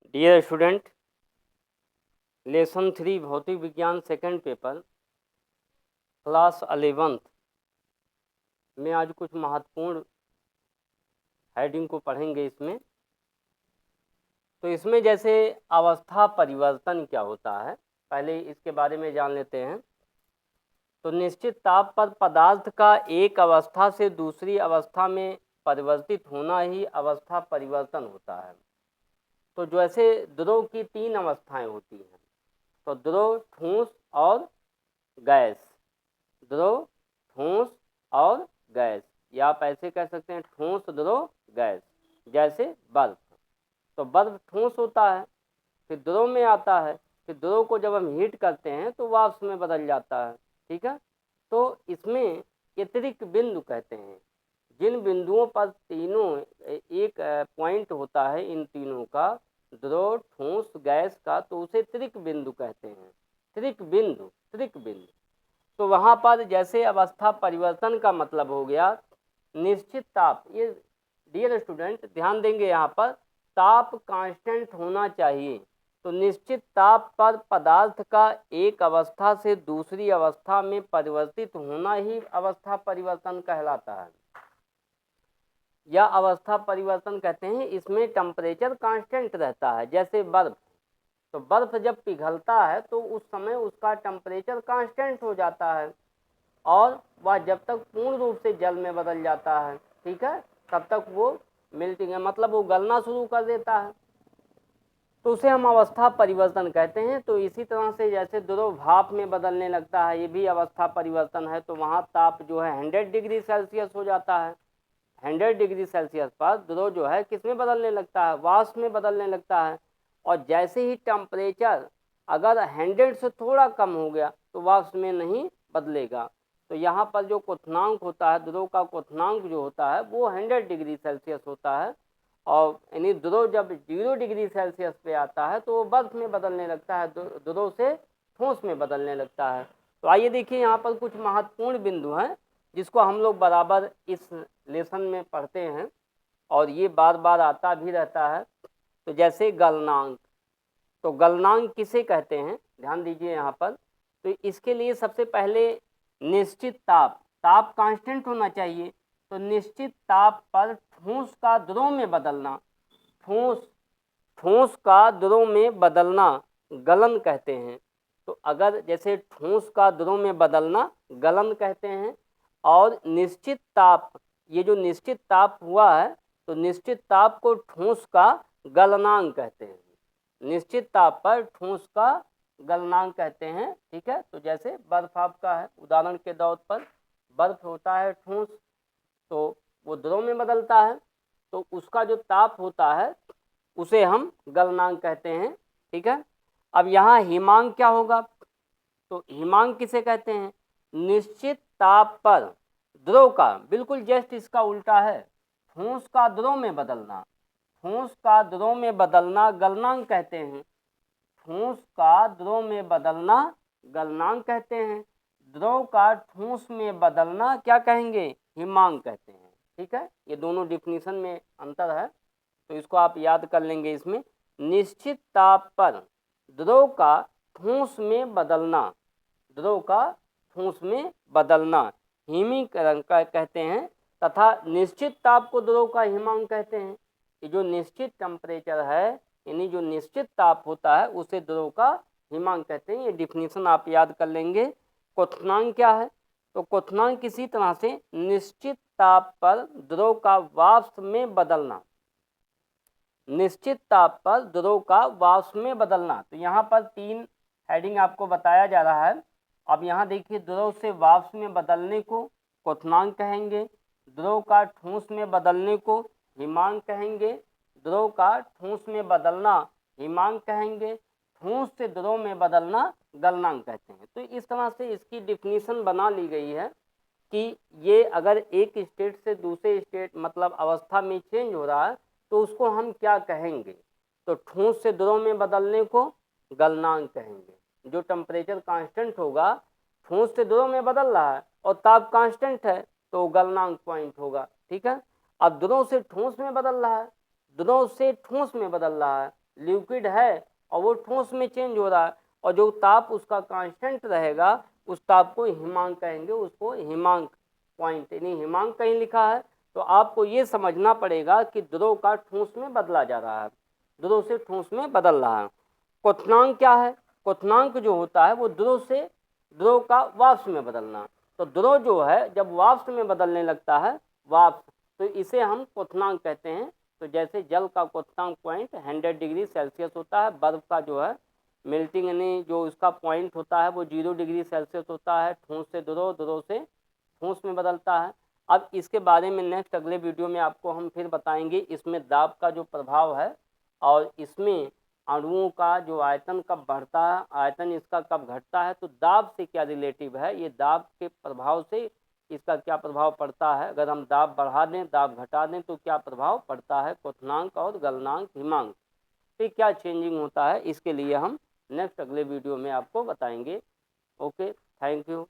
Dear student, lesson 3 भौतिक विज्ञान second paper class 11th में आज कुछ महत्वपूर्ण हेडिंग को पढ़ेंगे। तो इसमें जैसे अवस्था परिवर्तन क्या होता है, पहले इसके बारे में जान लेते हैं। तो निश्चित ताप पर पदार्थ का एक अवस्था से दूसरी अवस्था में परिवर्तित होना ही अवस्था परिवर्तन होता है। तो जैसे द्रव की 3 अवस्थाएं होती हैं, तो द्रव, ठोस और गैस। द्रव, ठोस और गैस, या आप ऐसे कह सकते हैं ठोस, द्रव, गैस। जैसे बर्फ, तो बर्फ ठोस होता है, फिर द्रव में आता है, फिर द्रव को जब हम हीट करते हैं तो वाष्प में बदल जाता है। ठीक है। तो इसमें अतिरिक्त बिंदु कहते हैं, जिन बिंदुओं पर तीनों एक पॉइंट होता है, इन तीनों का, द्रव, ठोस, गैस का, तो उसे त्रिक बिंदु कहते हैं। त्रिक बिंदु, त्रिक बिंदु। तो वहाँ पर जैसे अवस्था परिवर्तन का मतलब हो गया निश्चित ताप। ये डियर स्टूडेंट ध्यान देंगे, यहाँ पर ताप कांस्टेंट होना चाहिए। तो निश्चित ताप पर पदार्थ का एक अवस्था से दूसरी अवस्था में परिवर्तित होना ही अवस्था परिवर्तन कहलाता है, या अवस्था परिवर्तन कहते हैं। इसमें टेम्परेचर कांस्टेंट रहता है। जैसे बर्फ, तो बर्फ जब पिघलता है तो उस समय उसका टेम्परेचर कांस्टेंट हो जाता है, और वह जब तक पूर्ण रूप से जल में बदल जाता है, ठीक है, तब तक वो मेल्टिंग है, मतलब वो गलना शुरू कर देता है, तो उसे हम अवस्था परिवर्तन कहते हैं। तो इसी तरह से जैसे द्रव भाप में बदलने लगता है, ये भी अवस्था परिवर्तन है। तो वहाँ ताप जो है 100 डिग्री सेल्सियस हो जाता है। 100 डिग्री सेल्सियस पर द्रव जो है किस में बदलने लगता है, वाष्प में बदलने लगता है। और जैसे ही टेम्परेचर अगर 100 से थोड़ा कम हो गया तो वाष्प में नहीं बदलेगा। तो यहाँ पर जो क्वथनांक होता है, द्रव का क्वथनांक जो होता है वो 100 डिग्री सेल्सियस होता है। और यानी द्रव जब 0 डिग्री सेल्सियस पे आता है तो वो बर्फ में बदलने लगता है, द्रव से ठोस में बदलने लगता है। तो आइए देखिए, यहाँ पर कुछ महत्वपूर्ण बिंदु हैं जिसको हम लोग बराबर इस लेसन में पढ़ते हैं, और ये बार बार आता भी रहता है। तो जैसे गलनांक, तो गलनांक किसे कहते हैं, ध्यान दीजिए यहाँ पर। तो इसके लिए सबसे पहले निश्चित ताप, ताप कांस्टेंट होना चाहिए। तो निश्चित ताप पर ठोस का द्रव में बदलना, ठोस का द्रव में बदलना गलन कहते हैं। तो अगर जैसे ठोस का द्रव में बदलना गलन कहते हैं। और निश्चित ताप, ये जो निश्चित ताप हुआ है, तो निश्चित ताप को ठोस का गलनांक कहते हैं। निश्चित ताप पर ठोस का गलनांक कहते हैं। ठीक है। तो जैसे बर्फ आपका है, उदाहरण के तौर पर बर्फ होता है ठोस, तो वो द्रव में बदलता है, तो उसका जो ताप होता है उसे हम गलनांक कहते हैं। ठीक है। अब यहाँ हिमांक क्या होगा, तो हिमांक किसे कहते हैं, निश्चित ताप पर द्रव का, बिल्कुल जस्ट इसका उल्टा है, ठोस का द्रव में बदलना, ठोस का द्रव में बदलना गलनांक कहते हैं। ठोस का द्रव में बदलना गलनांक कहते हैं। द्रव का ठोस में बदलना क्या कहेंगे, हिमांक कहते हैं। ठीक है। ये दोनों डिफिनीशन में अंतर है, तो इसको आप याद कर लेंगे। इसमें निश्चित ताप पर द्रव का ठोस में बदलना, द्रव का ठोस में बदलना हिमीकरण का कहते हैं, तथा निश्चित ताप को द्रव का हिमांक कहते हैं। ये जो निश्चित टेम्परेचर है, यानी जो निश्चित ताप होता है, उसे द्रव का हिमांक कहते हैं। ये डिफिनीशन आप याद कर लेंगे। क्वथनांक क्या है, तो क्वथनांक किसी तरह से निश्चित ताप पर द्रव का वाष्प में बदलना, निश्चित ताप पर द्रव का वाष्प में बदलना। तो यहाँ पर 3 हेडिंग आपको बताया जा रहा है। अब यहाँ देखिए, द्रव से वाष्प में बदलने को क्वथनांक कहेंगे, द्रव का ठोस में बदलने को हिमांक कहेंगे, द्रव का ठोस में बदलना हिमांक कहेंगे, ठोस से द्रव में बदलना गलनांक कहते हैं। तो इस तरह से इसकी डिफिनीशन बना ली गई है कि ये अगर एक स्टेट से दूसरे स्टेट, मतलब अवस्था में चेंज हो रहा है, तो उसको हम क्या कहेंगे, तो ठोस से द्रव में बदलने को गलनांक कहेंगे। जो टेम्परेचर कांस्टेंट होगा, ठोस से द्रव में बदल रहा है और ताप कांस्टेंट है, तो गलनांक पॉइंट होगा। ठीक है। अब द्रव से ठोस में बदल रहा है, द्रव से ठोस में बदल रहा है, लिक्विड है और वो ठोस में चेंज हो रहा है, और जो ताप उसका कांस्टेंट रहेगा उस ताप को हिमांक कहेंगे, उसको हिमांक पॉइंट, यानी हिमांक कहीं लिखा है तो आपको ये समझना पड़ेगा कि द्रव का ठोस में बदला जा रहा है, द्रव से ठोस में बदल रहा है। क्वथनांक क्या है? क्वथनांक जो होता है वो द्रव से द्रव का वाष्प में बदलना। तो द्रव जो है जब वाष्प में बदलने लगता है, वाष्प, तो इसे हम क्वथनांक कहते हैं। तो जैसे जल का क्वथनांक पॉइंट 100 डिग्री सेल्सियस होता है, बर्फ का जो है मेल्टिंग यानी जो उसका पॉइंट होता है वो 0 डिग्री सेल्सियस होता है। ठोस से द्रव, द्रव से ठोस में बदलता है। अब इसके बारे में नेक्स्ट अगले वीडियो में आपको हम फिर बताएंगे इसमें दाब का जो प्रभाव है, और इसमें अणुओं का जो आयतन कब बढ़ता है, आयतन इसका कब घटता है, तो दाब से क्या रिलेटिव है, ये दाब के प्रभाव से इसका क्या प्रभाव पड़ता है, अगर हम दाब बढ़ा दें, दाब घटा दें तो क्या प्रभाव पड़ता है, क्वथनांक और गलनांक, हिमांक पे क्या चेंजिंग होता है, इसके लिए हम नेक्स्ट अगले वीडियो में आपको बताएंगे। Okay, thank you.